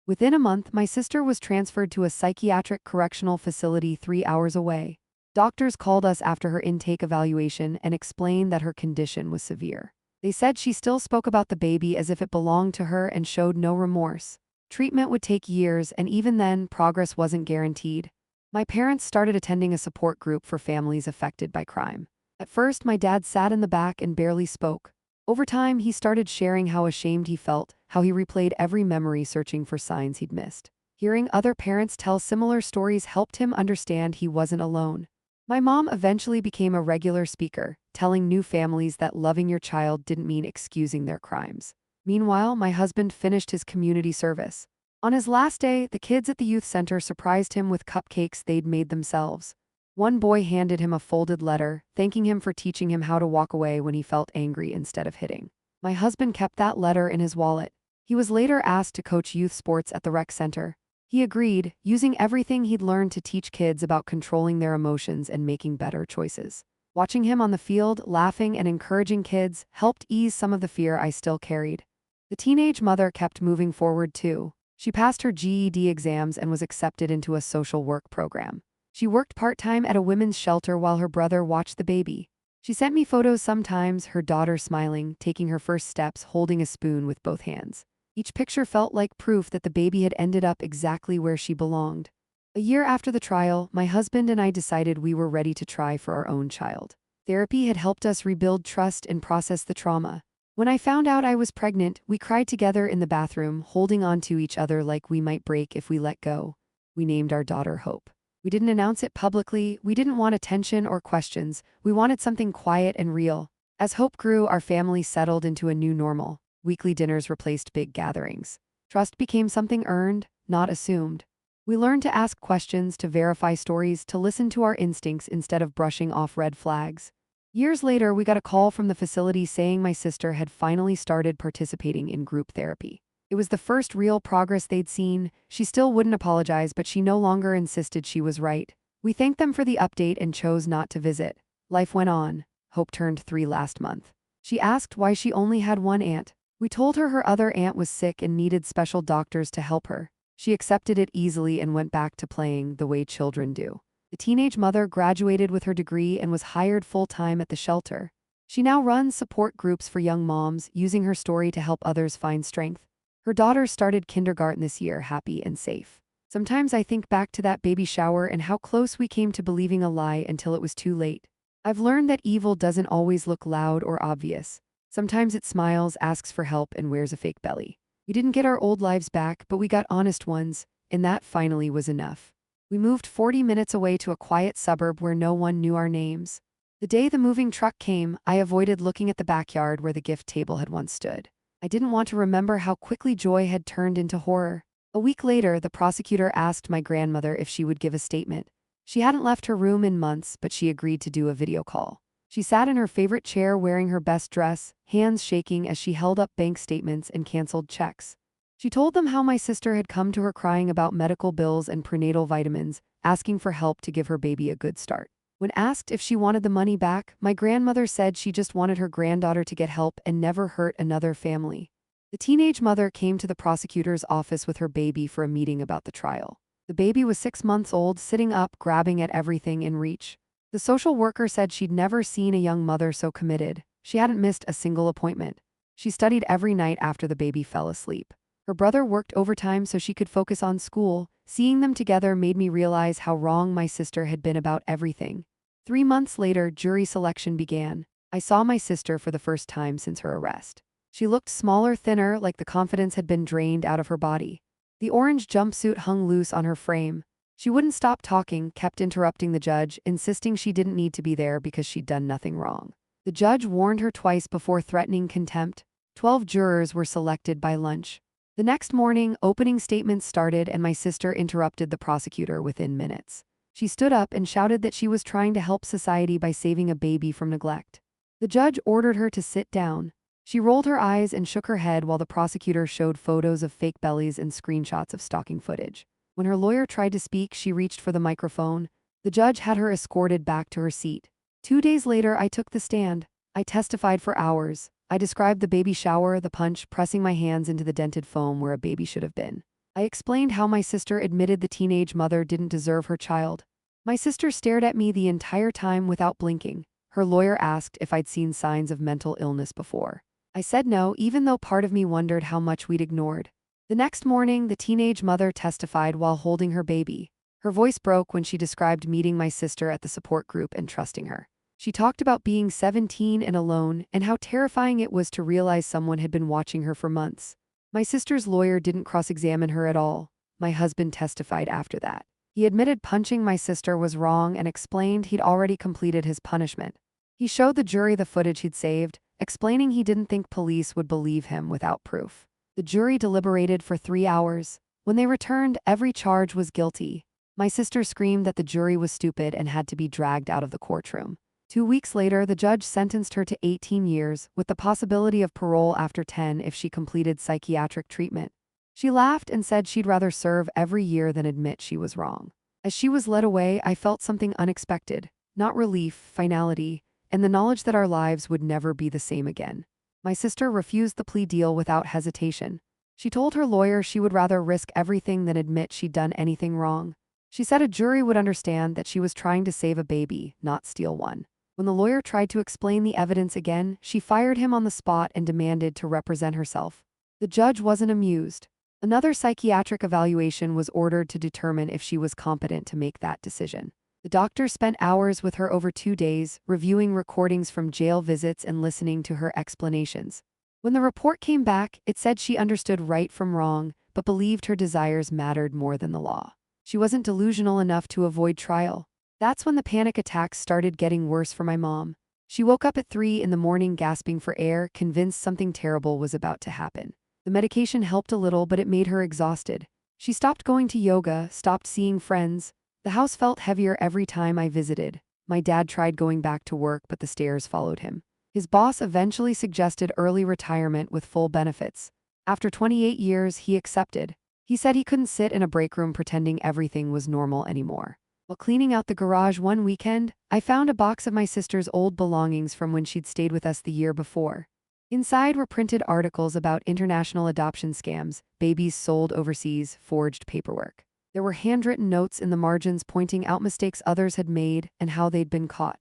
Within a month, my sister was transferred to a psychiatric correctional facility 3 hours away. Doctors called us after her intake evaluation and explained that her condition was severe. They said she still spoke about the baby as if it belonged to her and showed no remorse. Treatment would take years, and even then, progress wasn't guaranteed. My parents started attending a support group for families affected by crime. At first, my dad sat in the back and barely spoke. Over time, he started sharing how ashamed he felt, how he replayed every memory searching for signs he'd missed. Hearing other parents tell similar stories helped him understand he wasn't alone. My mom eventually became a regular speaker, telling new families that loving your child didn't mean excusing their crimes. Meanwhile, my husband finished his community service. On his last day, the kids at the youth center surprised him with cupcakes they'd made themselves. One boy handed him a folded letter, thanking him for teaching him how to walk away when he felt angry instead of hitting. My husband kept that letter in his wallet. He was later asked to coach youth sports at the rec center. He agreed, using everything he'd learned to teach kids about controlling their emotions and making better choices. Watching him on the field, laughing and encouraging kids, helped ease some of the fear I still carried. The teenage mother kept moving forward too. She passed her GED exams and was accepted into a social work program. She worked part-time at a women's shelter while her brother watched the baby. She sent me photos sometimes, her daughter smiling, taking her first steps, holding a spoon with both hands. Each picture felt like proof that the baby had ended up exactly where she belonged. A year after the trial, my husband and I decided we were ready to try for our own child. Therapy had helped us rebuild trust and process the trauma. When I found out I was pregnant, we cried together in the bathroom, holding on to each other like we might break if we let go. We named our daughter Hope. We didn't announce it publicly, we didn't want attention or questions, we wanted something quiet and real. As Hope grew, our family settled into a new normal. Weekly dinners replaced big gatherings. Trust became something earned, not assumed. We learned to ask questions, to verify stories, to listen to our instincts instead of brushing off red flags. Years later, we got a call from the facility saying my sister had finally started participating in group therapy. It was the first real progress they'd seen. She still wouldn't apologize, but she no longer insisted she was right. We thanked them for the update and chose not to visit. Life went on. Hope turned 3 last month. She asked why she only had one aunt. We told her her other aunt was sick and needed special doctors to help her. She accepted it easily and went back to playing the way children do. The teenage mother graduated with her degree and was hired full-time at the shelter. She now runs support groups for young moms, using her story to help others find strength. Her daughter started kindergarten this year, happy and safe. Sometimes I think back to that baby shower and how close we came to believing a lie until it was too late. I've learned that evil doesn't always look loud or obvious. Sometimes it smiles, asks for help, and wears a fake belly. We didn't get our old lives back, but we got honest ones, and that finally was enough. We moved 40 minutes away to a quiet suburb where no one knew our names. The day the moving truck came, I avoided looking at the backyard where the gift table had once stood. I didn't want to remember how quickly joy had turned into horror. A week later, the prosecutor asked my grandmother if she would give a statement. She hadn't left her room in months, but she agreed to do a video call. She sat in her favorite chair wearing her best dress, hands shaking as she held up bank statements and canceled checks. She told them how my sister had come to her crying about medical bills and prenatal vitamins, asking for help to give her baby a good start. When asked if she wanted the money back, my grandmother said she just wanted her granddaughter to get help and never hurt another family. The teenage mother came to the prosecutor's office with her baby for a meeting about the trial. The baby was 6 months old, sitting up, grabbing at everything in reach. The social worker said she'd never seen a young mother so committed. She hadn't missed a single appointment. She studied every night after the baby fell asleep. Her brother worked overtime so she could focus on school. Seeing them together made me realize how wrong my sister had been about everything. 3 months later, jury selection began. I saw my sister for the first time since her arrest. She looked smaller, thinner, like the confidence had been drained out of her body. The orange jumpsuit hung loose on her frame. She wouldn't stop talking, kept interrupting the judge, insisting she didn't need to be there because she'd done nothing wrong. The judge warned her twice before threatening contempt. 12 jurors were selected by lunch. The next morning, opening statements started and my sister interrupted the prosecutor within minutes. She stood up and shouted that she was trying to help society by saving a baby from neglect. The judge ordered her to sit down. She rolled her eyes and shook her head while the prosecutor showed photos of fake bellies and screenshots of stalking footage. When her lawyer tried to speak, she reached for the microphone. The judge had her escorted back to her seat. 2 days later, I took the stand. I testified for hours. I described the baby shower, the punch, pressing my hands into the dented foam where a baby should have been. I explained how my sister admitted the teenage mother didn't deserve her child. My sister stared at me the entire time without blinking. Her lawyer asked if I'd seen signs of mental illness before. I said no, even though part of me wondered how much we'd ignored. The next morning, the teenage mother testified while holding her baby. Her voice broke when she described meeting my sister at the support group and trusting her. She talked about being 17 and alone and how terrifying it was to realize someone had been watching her for months. My sister's lawyer didn't cross-examine her at all. My husband testified after that. He admitted punching my sister was wrong and explained he'd already completed his punishment. He showed the jury the footage he'd saved, explaining he didn't think police would believe him without proof. The jury deliberated for 3 hours. When they returned, every charge was guilty. My sister screamed that the jury was stupid and had to be dragged out of the courtroom. 2 weeks later, the judge sentenced her to 18 years, with the possibility of parole after 10 if she completed psychiatric treatment. She laughed and said she'd rather serve every year than admit she was wrong. As she was led away, I felt something unexpected, not relief, finality, and the knowledge that our lives would never be the same again. My sister refused the plea deal without hesitation. She told her lawyer she would rather risk everything than admit she'd done anything wrong. She said a jury would understand that she was trying to save a baby, not steal one. When the lawyer tried to explain the evidence again, she fired him on the spot and demanded to represent herself. The judge wasn't amused. Another psychiatric evaluation was ordered to determine if she was competent to make that decision. The doctor spent hours with her over 2 days, reviewing recordings from jail visits and listening to her explanations. When the report came back, it said she understood right from wrong, but believed her desires mattered more than the law. She wasn't delusional enough to avoid trial. That's when the panic attacks started getting worse for my mom. She woke up at 3 in the morning gasping for air, convinced something terrible was about to happen. The medication helped a little, but it made her exhausted. She stopped going to yoga, stopped seeing friends. The house felt heavier every time I visited. My dad tried going back to work, but the stares followed him. His boss eventually suggested early retirement with full benefits. After 28 years, he accepted. He said he couldn't sit in a break room pretending everything was normal anymore. While cleaning out the garage one weekend, I found a box of my sister's old belongings from when she'd stayed with us the year before. Inside were printed articles about international adoption scams, babies sold overseas, forged paperwork. There were handwritten notes in the margins pointing out mistakes others had made and how they'd been caught.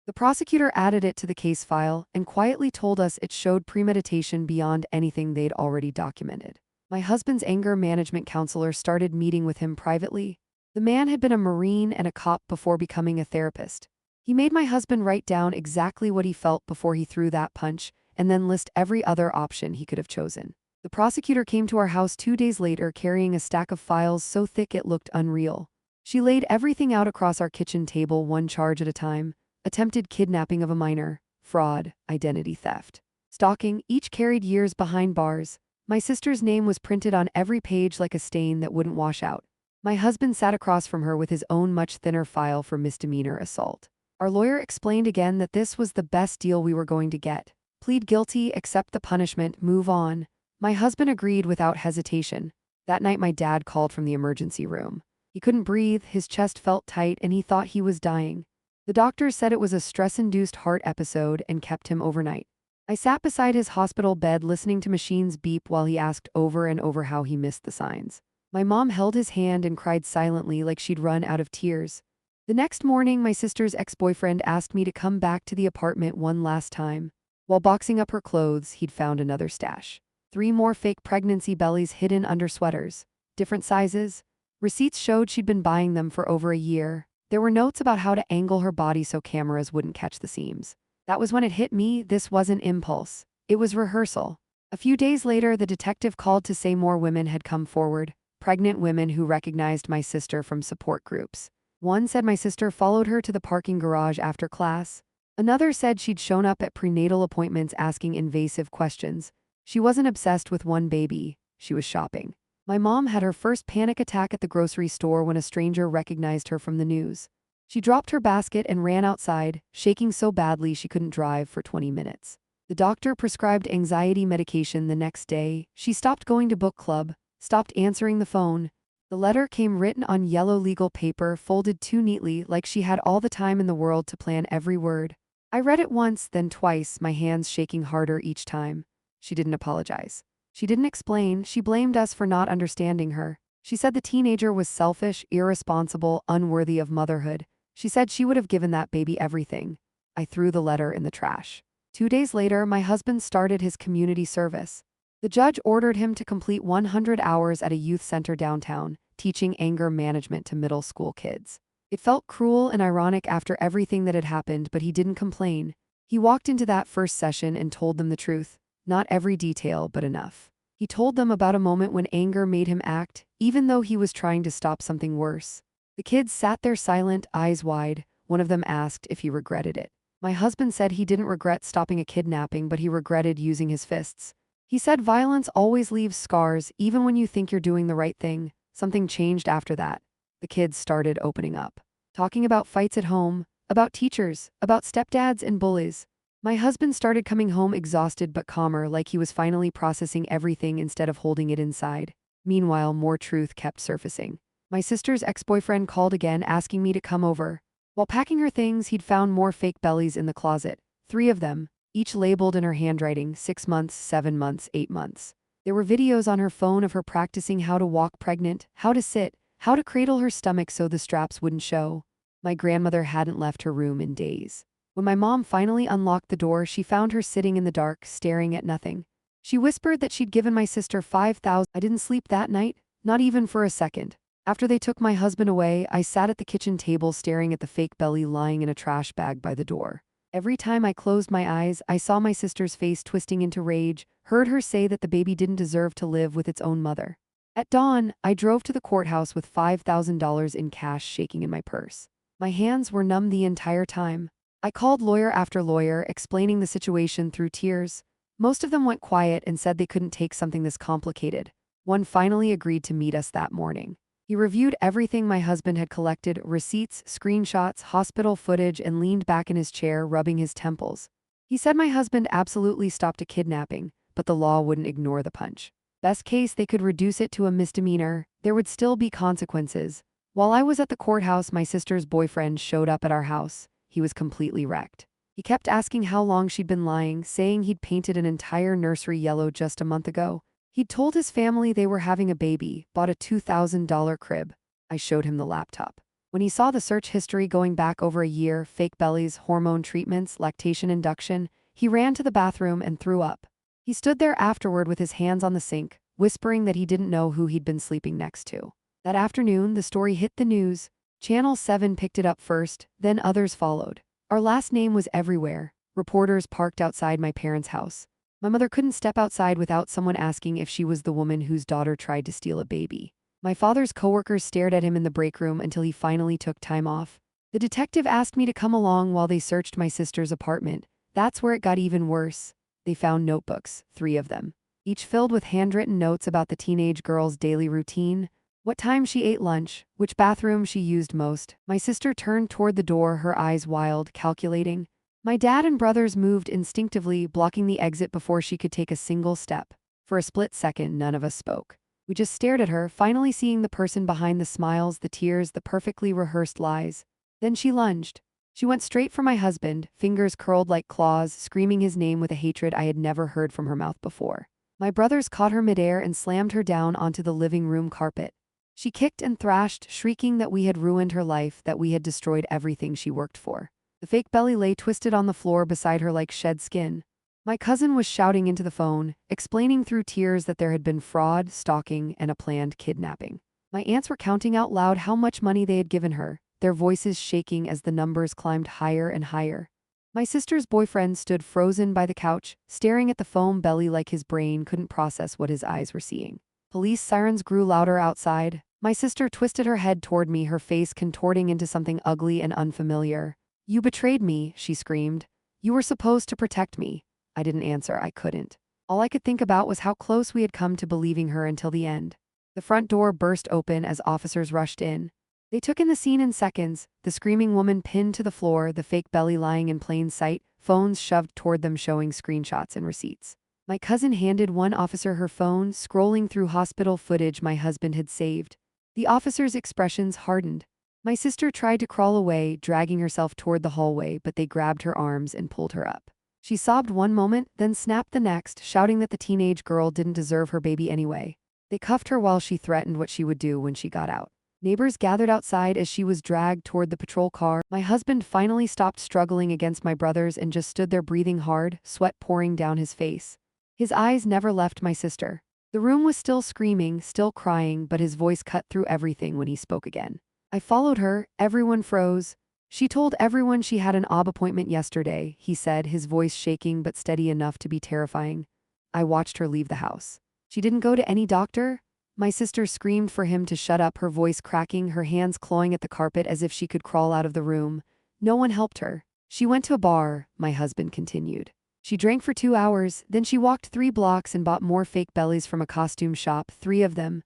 The prosecutor added it to the case file and quietly told us it showed premeditation beyond anything they'd already documented. My husband's anger management counselor started meeting with him privately. The man had been a Marine and a cop before becoming a therapist. He made my husband write down exactly what he felt before he threw that punch, and then list every other option he could have chosen. The prosecutor came to our house 2 days later carrying a stack of files so thick it looked unreal. She laid everything out across our kitchen table, one charge at a time: attempted kidnapping of a minor, fraud, identity theft, stalking, each carried years behind bars. My sister's name was printed on every page like a stain that wouldn't wash out. My husband sat across from her with his own much thinner file for misdemeanor assault. Our lawyer explained again that this was the best deal we were going to get. Plead guilty, accept the punishment, move on. My husband agreed without hesitation. That night my dad called from the emergency room. He couldn't breathe, his chest felt tight, and he thought he was dying. The doctors said it was a stress-induced heart episode and kept him overnight. I sat beside his hospital bed listening to machines beep while he asked over and over how he missed the signs. My mom held his hand and cried silently like she'd run out of tears. The next morning, my sister's ex-boyfriend asked me to come back to the apartment one last time. While boxing up her clothes, he'd found another stash. 3 more fake pregnancy bellies hidden under sweaters. Different sizes. Receipts showed she'd been buying them for over a year. There were notes about how to angle her body so cameras wouldn't catch the seams. That was when it hit me, this wasn't impulse. It was rehearsal. A few days later, the detective called to say more women had come forward. Pregnant women who recognized my sister from support groups. One said my sister followed her to the parking garage after class. Another said she'd shown up at prenatal appointments asking invasive questions. She wasn't obsessed with one baby, she was shopping. My mom had her first panic attack at the grocery store when a stranger recognized her from the news. She dropped her basket and ran outside, shaking so badly she couldn't drive for 20 minutes. The doctor prescribed anxiety medication the next day. She stopped going to book club, stopped answering the phone. The letter came written on yellow legal paper, folded too neatly, like she had all the time in the world to plan every word. I read it once, then twice, my hands shaking harder each time. She didn't apologize. She didn't explain, she blamed us for not understanding her. She said the teenager was selfish, irresponsible, unworthy of motherhood. She said she would have given that baby everything. I threw the letter in the trash. 2 days later, my husband started his community service. The judge ordered him to complete 100 hours at a youth center downtown, teaching anger management to middle school kids. It felt cruel and ironic after everything that had happened, but he didn't complain. He walked into that first session and told them the truth. Not every detail, but enough. He told them about a moment when anger made him act, even though he was trying to stop something worse. The kids sat there silent, eyes wide. One of them asked if he regretted it. My husband said he didn't regret stopping a kidnapping, but he regretted using his fists. He said violence always leaves scars, even when you think you're doing the right thing. Something changed after that. The kids started opening up, talking about fights at home, about teachers, about stepdads and bullies. My husband started coming home exhausted but calmer, like he was finally processing everything instead of holding it inside. Meanwhile, more truth kept surfacing. My sister's ex-boyfriend called again, asking me to come over. While packing her things, he'd found more fake bellies in the closet. 3 of them, each labeled in her handwriting, 6 months, 7 months, 8 months. There were videos on her phone of her practicing how to walk pregnant, how to sit, how to cradle her stomach so the straps wouldn't show. My grandmother hadn't left her room in days. When my mom finally unlocked the door, she found her sitting in the dark, staring at nothing. She whispered that she'd given my sister $5,000. I didn't sleep that night, not even for a second. After they took my husband away, I sat at the kitchen table staring at the fake belly lying in a trash bag by the door. Every time I closed my eyes, I saw my sister's face twisting into rage, heard her say that the baby didn't deserve to live with its own mother. At dawn, I drove to the courthouse with $5,000 in cash shaking in my purse. My hands were numb the entire time. I called lawyer after lawyer, explaining the situation through tears. Most of them went quiet and said they couldn't take something this complicated. One finally agreed to meet us that morning. He reviewed everything my husband had collected, receipts, screenshots, hospital footage, and leaned back in his chair, rubbing his temples. He said my husband absolutely stopped a kidnapping, but the law wouldn't ignore the punch. Best case, they could reduce it to a misdemeanor. There would still be consequences. While I was at the courthouse, my sister's boyfriend showed up at our house. He was completely wrecked. He kept asking how long she'd been lying, saying he'd painted an entire nursery yellow just a month ago. He'd told his family they were having a baby, bought a $2,000 crib. I showed him the laptop. When he saw the search history going back over a year, fake bellies, hormone treatments, lactation induction, he ran to the bathroom and threw up. He stood there afterward with his hands on the sink, whispering that he didn't know who he'd been sleeping next to. That afternoon, the story hit the news. Channel 7 picked it up first, then others followed. Our last name was everywhere. Reporters parked outside my parents' house. My mother couldn't step outside without someone asking if she was the woman whose daughter tried to steal a baby. My father's coworkers stared at him in the break room until he finally took time off. The detective asked me to come along while they searched my sister's apartment. That's where it got even worse. They found notebooks, 3 of them, each filled with handwritten notes about the teenage girl's daily routine, what time she ate lunch, which bathroom she used most. My sister turned toward the door, her eyes wild, calculating. My dad and brothers moved instinctively, blocking the exit before she could take a single step. For a split second, none of us spoke. We just stared at her, finally seeing the person behind the smiles, the tears, the perfectly rehearsed lies. Then she lunged. She went straight for my husband, fingers curled like claws, screaming his name with a hatred I had never heard from her mouth before. My brothers caught her midair and slammed her down onto the living room carpet. She kicked and thrashed, shrieking that we had ruined her life, that we had destroyed everything she worked for. The fake belly lay twisted on the floor beside her like shed skin. My cousin was shouting into the phone, explaining through tears that there had been fraud, stalking, and a planned kidnapping. My aunts were counting out loud how much money they had given her, their voices shaking as the numbers climbed higher and higher. My sister's boyfriend stood frozen by the couch, staring at the foam belly like his brain couldn't process what his eyes were seeing. Police sirens grew louder outside. My sister twisted her head toward me, her face contorting into something ugly and unfamiliar. "You betrayed me," she screamed. "You were supposed to protect me." I didn't answer, I couldn't. All I could think about was how close we had come to believing her until the end. The front door burst open as officers rushed in. They took in the scene in seconds, the screaming woman pinned to the floor, the fake belly lying in plain sight, phones shoved toward them showing screenshots and receipts. My cousin handed one officer her phone, scrolling through hospital footage my husband had saved. The officer's expressions hardened. My sister tried to crawl away, dragging herself toward the hallway, but they grabbed her arms and pulled her up. She sobbed one moment, then snapped the next, shouting that the teenage girl didn't deserve her baby anyway. They cuffed her while she threatened what she would do when she got out. Neighbors gathered outside as she was dragged toward the patrol car. My husband finally stopped struggling against my brothers and just stood there breathing hard, sweat pouring down his face. His eyes never left my sister. The room was still screaming, still crying, but his voice cut through everything when he spoke again. I followed her, everyone froze. She told everyone she had an OB appointment yesterday, he said, his voice shaking but steady enough to be terrifying. I watched her leave the house. She didn't go to any doctor? My sister screamed for him to shut up, her voice cracking, her hands clawing at the carpet as if she could crawl out of the room. No one helped her. She went to a bar, my husband continued. She drank for 2 hours, then she walked 3 blocks and bought more fake bellies from a costume shop, 3 of them.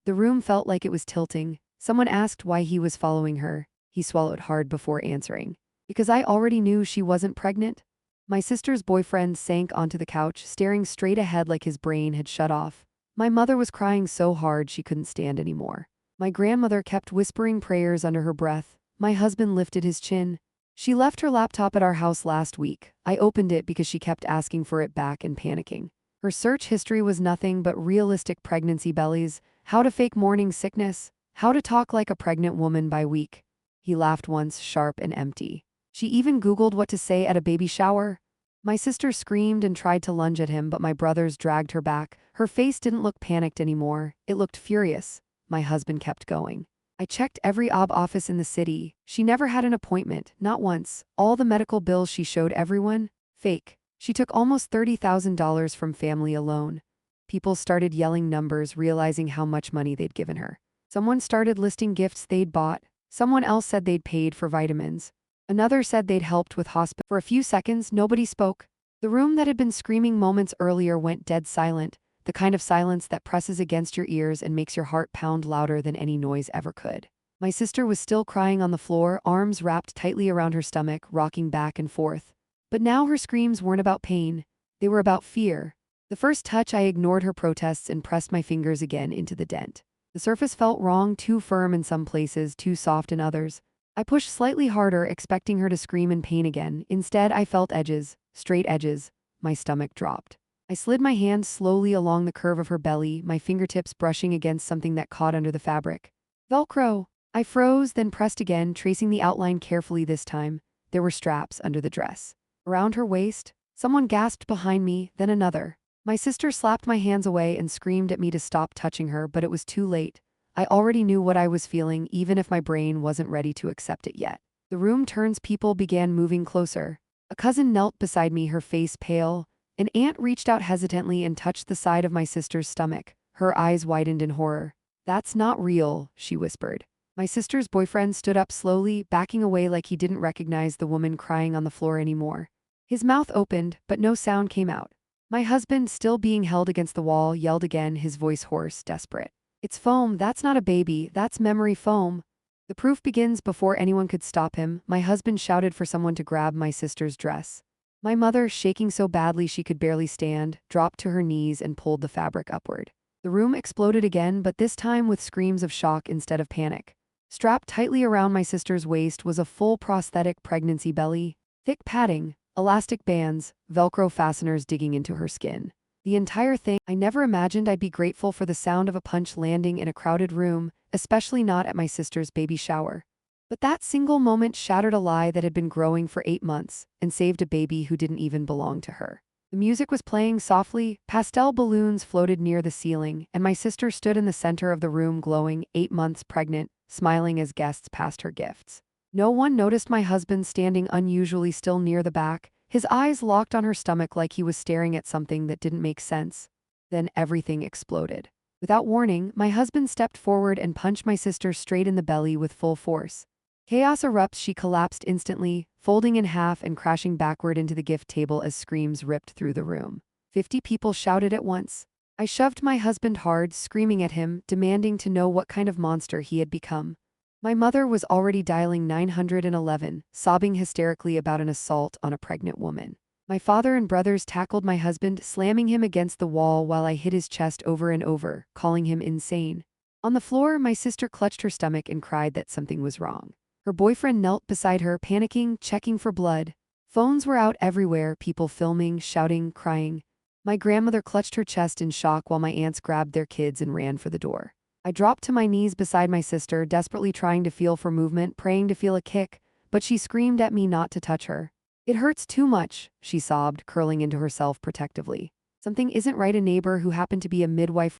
The room felt like it was tilting. Someone asked why he was following her. He swallowed hard before answering. Because I already knew she wasn't pregnant. My sister's boyfriend sank onto the couch, staring straight ahead like his brain had shut off. My mother was crying so hard she couldn't stand anymore. My grandmother kept whispering prayers under her breath. My husband lifted his chin. She left her laptop at our house last week. I opened it because she kept asking for it back and panicking. Her search history was nothing but realistic pregnancy bellies, how to fake morning sickness, how to talk like a pregnant woman by week. He laughed once, sharp and empty. She even Googled what to say at a baby shower. My sister screamed and tried to lunge at him, but my brothers dragged her back. Her face didn't look panicked anymore. It looked furious. My husband kept going. I checked every OB office in the city. She never had an appointment, not once. All the medical bills she showed everyone, fake. She took almost $30,000 from family alone. People started yelling numbers, realizing how much money they'd given her. Someone started listing gifts they'd bought. Someone else said they'd paid for vitamins. Another said they'd helped with hospital. For a few seconds, nobody spoke. The room that had been screaming moments earlier went dead silent, the kind of silence that presses against your ears and makes your heart pound louder than any noise ever could. My sister was still crying on the floor, arms wrapped tightly around her stomach, rocking back and forth. But now her screams weren't about pain. They were about fear. The first touch, I ignored her protests and pressed my fingers again into the dent. The surface felt wrong, too firm in some places, too soft in others. I pushed slightly harder, expecting her to scream in pain again. Instead, I felt edges, straight edges. My stomach dropped. I slid my hand slowly along the curve of her belly, my fingertips brushing against something that caught under the fabric. Velcro. I froze, then pressed again, tracing the outline carefully this time. There were straps under the dress. Around her waist, someone gasped behind me, then another. My sister slapped my hands away and screamed at me to stop touching her, but it was too late. I already knew what I was feeling, even if my brain wasn't ready to accept it yet. The room turns, people began moving closer. A cousin knelt beside me, her face pale. An aunt reached out hesitantly and touched the side of my sister's stomach. Her eyes widened in horror. "That's not real," she whispered. My sister's boyfriend stood up slowly, backing away like he didn't recognize the woman crying on the floor anymore. His mouth opened, but no sound came out. My husband, still being held against the wall, yelled again, his voice hoarse, desperate. "It's foam, that's not a baby, that's memory foam." The proof begins before anyone could stop him. My husband shouted for someone to grab my sister's dress. My mother, shaking so badly she could barely stand, dropped to her knees and pulled the fabric upward. The room exploded again, but this time with screams of shock instead of panic. Strapped tightly around my sister's waist was a full prosthetic pregnancy belly, thick padding, elastic bands, Velcro fasteners digging into her skin. The entire thing. I never imagined I'd be grateful for the sound of a punch landing in a crowded room, especially not at my sister's baby shower. But that single moment shattered a lie that had been growing for 8 months and saved a baby who didn't even belong to her. The music was playing softly, pastel balloons floated near the ceiling, and my sister stood in the center of the room glowing, 8 months pregnant, smiling as guests passed her gifts. No one noticed my husband standing unusually still near the back, his eyes locked on her stomach like he was staring at something that didn't make sense. Then everything exploded. Without warning, my husband stepped forward and punched my sister straight in the belly with full force. Chaos erupts, she collapsed instantly, folding in half and crashing backward into the gift table as screams ripped through the room. 50 people shouted at once. I shoved my husband hard, screaming at him, demanding to know what kind of monster he had become. My mother was already dialing 911, sobbing hysterically about an assault on a pregnant woman. My father and brothers tackled my husband, slamming him against the wall while I hit his chest over and over, calling him insane. On the floor, my sister clutched her stomach and cried that something was wrong. Her boyfriend knelt beside her, panicking, checking for blood. Phones were out everywhere, people filming, shouting, crying. My grandmother clutched her chest in shock while my aunts grabbed their kids and ran for the door. I dropped to my knees beside my sister, desperately trying to feel for movement, praying to feel a kick, but she screamed at me not to touch her. It hurts too much, she sobbed, curling into herself protectively. Something isn't right. A neighbor who happened to be a midwife